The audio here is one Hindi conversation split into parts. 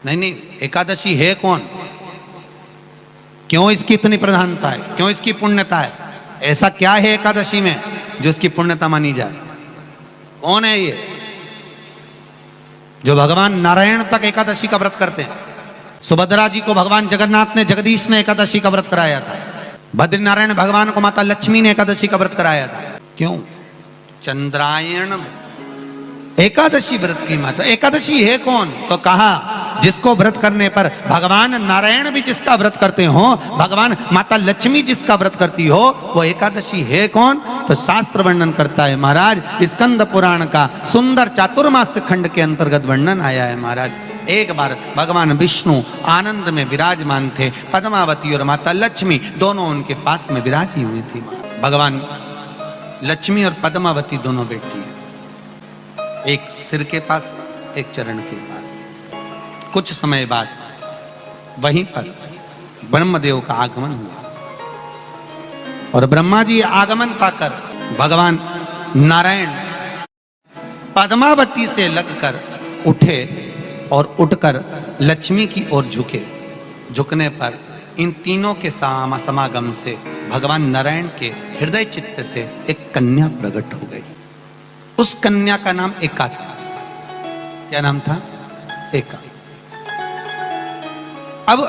नहीं नहीं, एकादशी है कौन, क्यों इसकी इतनी प्रधानता है, क्यों इसकी पुण्यता है, ऐसा क्या है एकादशी में जो इसकी पुण्यता मानी जाए? कौन है ये जो भगवान नारायण तक एकादशी का व्रत करते हैं? सुभद्रा जी को भगवान जगन्नाथ ने, जगदीश ने एकादशी का व्रत कराया था। बद्रीनारायण भगवान को माता लक्ष्मी ने एकादशी का व्रत कराया था। क्यों? चंद्रायण एकादशी व्रत की माता। एकादशी है कौन? तो कहा जिसको व्रत करने पर भगवान नारायण भी जिसका व्रत करते हो, भगवान माता लक्ष्मी जिसका व्रत करती हो, वो एकादशी है कौन? तो शास्त्र वर्णन करता है महाराज, स्कंद पुराण का सुंदर चातुर्मास्य खंड के अंतर्गत वर्णन आया है महाराज। एक बार भगवान विष्णु आनंद में विराजमान थे, पद्मावती और माता लक्ष्मी दोनों उनके पास में विराजी हुई थी। भगवान लक्ष्मी और पद्मावती दोनों बैठी हैं, एक सिर के पास, एक चरण के पास। कुछ समय बाद वहीं पर ब्रह्मदेव का आगमन हुआ और ब्रह्मा जी आगमन पाकर भगवान नारायण पद्मावती से लगकर उठे और उठकर लक्ष्मी की ओर झुके। झुकने पर इन तीनों के समागम से भगवान नारायण के हृदय चित्त से एक कन्या प्रकट हो गई। उस कन्या का नाम एका था। क्या नाम था? एका। अब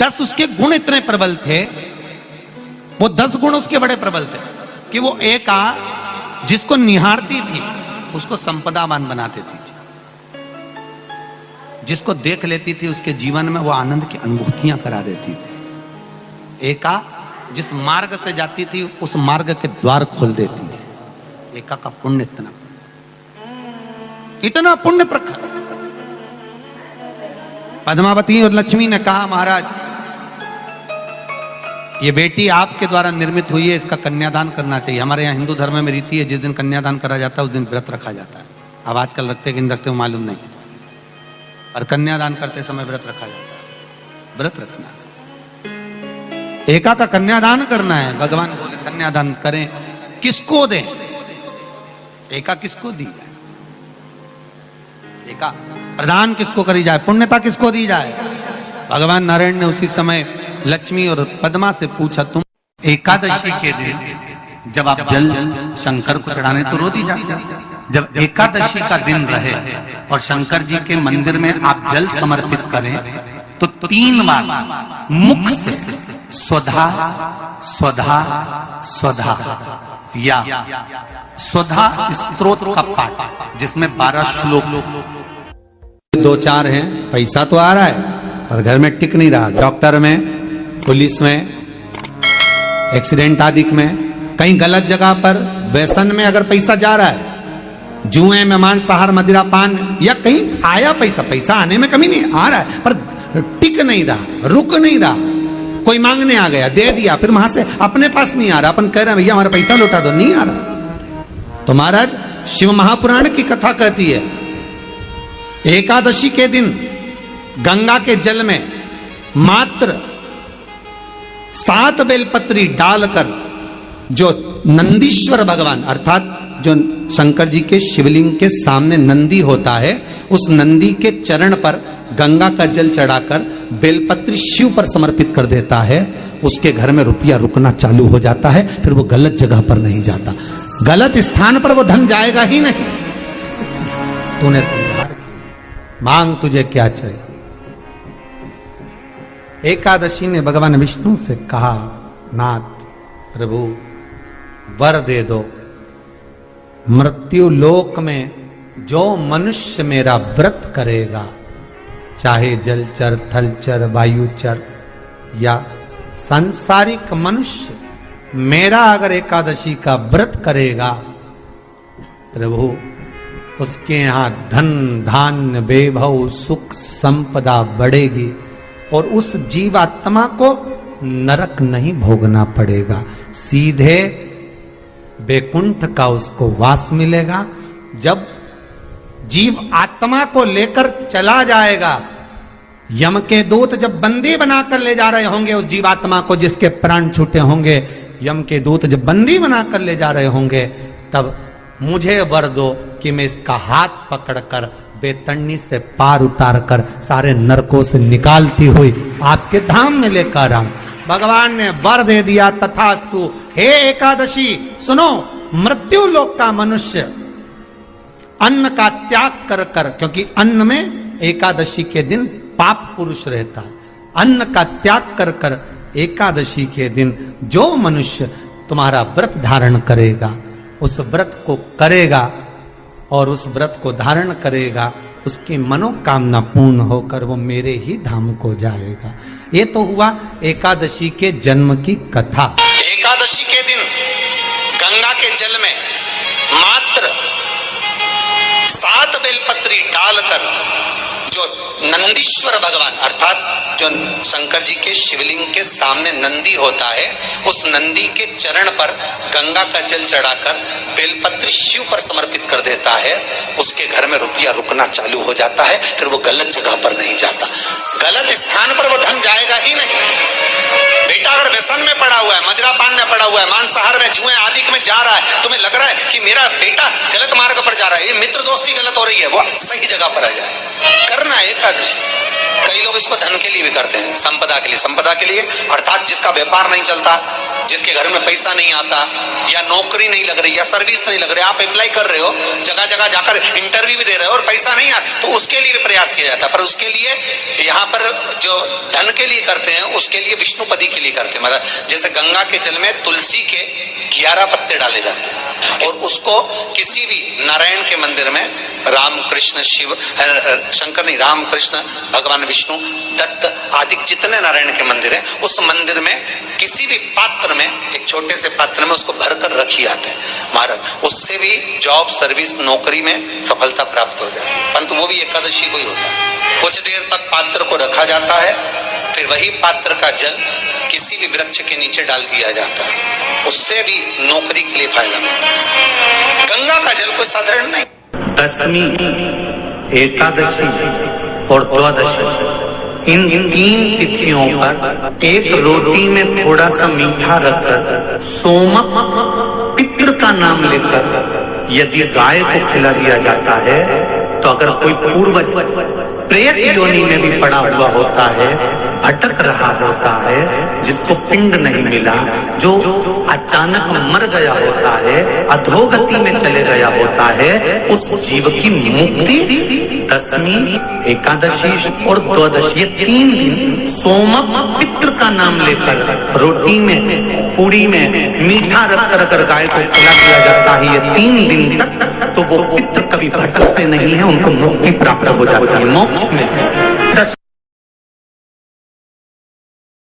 10 उसके गुण इतने प्रबल थे, वो 10 गुण उसके बड़े प्रबल थे कि वो एका जिसको निहारती थी उसको संपदावान बना देती थी, जिसको देख लेती थी उसके जीवन में वो आनंद की अनुभूतियां करा देती थी। एका जिस मार्ग से जाती थी उस मार्ग के द्वार खोल देती थी। एका का पुण्य इतना पुण्य प्रखर। पद्मावती और लक्ष्मी ने कहा महाराज ये बेटी आपके द्वारा निर्मित हुई है, इसका कन्यादान करना चाहिए। हमारे यहाँ हिंदू धर्म में रीति है, जिस दिन कन्यादान करा जाता है उस दिन व्रत रखा जाता है। अब आजकल रखते कि नहीं रखते मालूम नहीं, और कन्यादान करते समय व्रत रखा जाता है। व्रत रखना, एका का कन्यादान करना है। भगवान बोले कन्यादान करें, किसको दें? एका किसको दी जाए? एका प्रदान किसको करी जाए? पुण्यता किसको दी जाए? भगवान नारायण ने उसी समय लक्ष्मी और पद्मा से पूछा, तुम एकादशी के दिन जब आप जल शंकर को चढ़ाने तो रोज ही जाते, जब एकादशी का दिन रहे और शंकर जी के मंदिर में आप जल समर्पित करें तो 3 बार मुख से स्वधा स्वधा स्वधा या स्वधा स्तोत्र का पाठ, जिसमें 12 श्लोक 2-4 हैं। पैसा तो आ रहा है और घर में टिक नहीं रहा। डॉक्टर में, पुलिस में, एक्सीडेंट आदि में, कहीं गलत जगह पर व्यसन में अगर पैसा जा रहा है, जुए में, मांसाहार, मदिरा पान, या कहीं आया पैसा, पैसा आने में कमी नहीं, आ रहा है पर टिक नहीं रहा, रुक नहीं रहा। कोई मांगने आ गया, दे दिया, फिर वहां से अपने पास नहीं आ रहा, अपन कह रहे हैं भैया हमारा पैसा लौटा दो, नहीं आ रहा। तो महाराज शिव महापुराण की कथा कहती है एकादशी के दिन गंगा के जल में मात्र 7 बेलपत्री डालकर जो नंदीश्वर भगवान अर्थात जो शंकर जी के शिवलिंग के सामने नंदी होता है, उस नंदी के चरण पर गंगा का जल चढ़ाकर बेलपत्री शिव पर समर्पित कर देता है, उसके घर में रुपया रुकना चालू हो जाता है। फिर वो गलत जगह पर नहीं जाता, गलत स्थान पर वो धन जाएगा ही नहीं। तूने समझा, मांग तुझे क्या चाहिए। एकादशी ने भगवान विष्णु से कहा, नाथ प्रभु वर दे दो, मृत्यु लोक में जो मनुष्य मेरा व्रत करेगा, चाहे जलचर, थलचर, वायुचर या सांसारिक मनुष्य, मेरा अगर एकादशी का व्रत करेगा, प्रभु उसके यहां धन धान्य वैभव सुख संपदा बढ़ेगी और उस जीवात्मा को नरक नहीं भोगना पड़ेगा, सीधे वैकुंठ का उसको वास मिलेगा। जब जीव आत्मा को लेकर चला जाएगा, यम के दूत जब बंदी बनाकर ले जा रहे होंगे उस जीवात्मा को, जिसके प्राण छूटे होंगे, यम के दूत जब बंदी बनाकर ले जा रहे होंगे, तब मुझे वर दो कि मैं इसका हाथ पकड़कर बेतरनी से पार उतार कर सारे नरकों से निकालती हुई आपके धाम में लेकर आऊं। भगवान ने वर दे दिया, तथास्तु। हे एकादशी सुनो, मृत्यु लोक का मनुष्य अन्न का त्याग कर कर, क्योंकि अन्न में एकादशी के दिन पाप पुरुष रहता है, अन्न का त्याग कर कर एकादशी के दिन जो मनुष्य तुम्हारा व्रत धारण करेगा, उस व्रत को करेगा और उस व्रत को धारण करेगा, उसकी मनोकामना पूर्ण होकर वो मेरे ही धाम को जाएगा। ये तो हुआ एकादशी के जन्म की कथा। एकादशी के दिन गंगा के जल में मात्र 7 बेलपत्री डालकर जो नंदीश्वर भगवान अर्थात जो शंकर जी के शिवलिंग के सामने नंदी होता है, उस नंदी के चरण पर गंगा का जल चढ़ाकर बेलपत्री शिव पर समर्पित कर देता है, उसके घर में रुपया रुकना चालू हो जाता है। फिर वो गलत जगह पर नहीं जाता, गलत स्थान पर वो धन जाएगा ही नहीं। बेटा अगर व्यसन में पड़ा हुआ है, मदिरापान में पड़ा हुआ है, मांसाहार में, जुए आदि में जा रहा है, तुम्हें लग रहा है कि मेरा बेटा गलत मार्ग पर जा रहा है, ये मित्र दोस्ती गलत हो रही है, वो सही जगह पर आ जाए। करना है एकादशी। कई लोग इसको धन के लिए भी करते हैं, संपदा के लिए। संपदा के लिए अर्थात जिसका व्यापार नहीं चलता, जिसके घर में पैसा नहीं आता, या नौकरी नहीं लग रही, या सर्विस नहीं लग रही, आप अप्लाई कर रहे हो, जगह जगह जाकर इंटरव्यू भी दे रहे हो और पैसा नहीं आता, तो उसके लिए भी प्रयास किया जाता है। पर उसके लिए यहाँ पर जो धन के लिए करते हैं, उसके लिए विष्णुपदी के लिए करते हैं। मतलब जैसे गंगा के जल में तुलसी के 11 पत्ते डाले जाते हैं और उसको किसी भी नारायण के मंदिर में, राम कृष्ण शिव शंकर नहीं, राम कृष्ण भगवान विष्णु दत्त आदि जितने नारायण के मंदिर हैं, उस मंदिर में किसी भी पात्र में, एक छोटे से पात्र में उसको भरकर रखी आते हैं महाराज। उससे भी जॉब सर्विस नौकरी में सफलता प्राप्त हो जाती है। परंतु वो भी एकादशी को ही होता है। कुछ देर तक पात्र को रखा जाता है, फिर वही पात्र का जल किसी भी वृक्ष के नीचे डाल दिया जाता है, उससे भी नौकरी के लिए फायदा मिलता है। गंगा का जल कोई साधारण नहीं। दशमी, एकादशी और द्वादशी, इन 3 तिथियों पर एक रोटी में थोड़ा सा मीठा रखकर सोमक पितृ का नाम लेकर यदि गाय को खिला दिया जाता है, तो अगर कोई पूर्वज प्रेत योनि में भी पड़ा हुआ होता है, भटक रहा होता है, जिसको पिंड नहीं मिला, जो अचानक मर गया होता है, अधोगति में चले गया होता है, उस जीव की मुक्ति दशमी, एकादशी और द्वादशी, ये 3 दिन सोमक पितृ का नाम लेकर रोटी में, पूड़ी में मीठा रख कर गाय को खिला दिया जाता है। ये 3 दिन तक तो वो पितृ कभी भटकते नहीं है, उनको मुक्ति प्राप्त हो जाती है, मोक्ष में।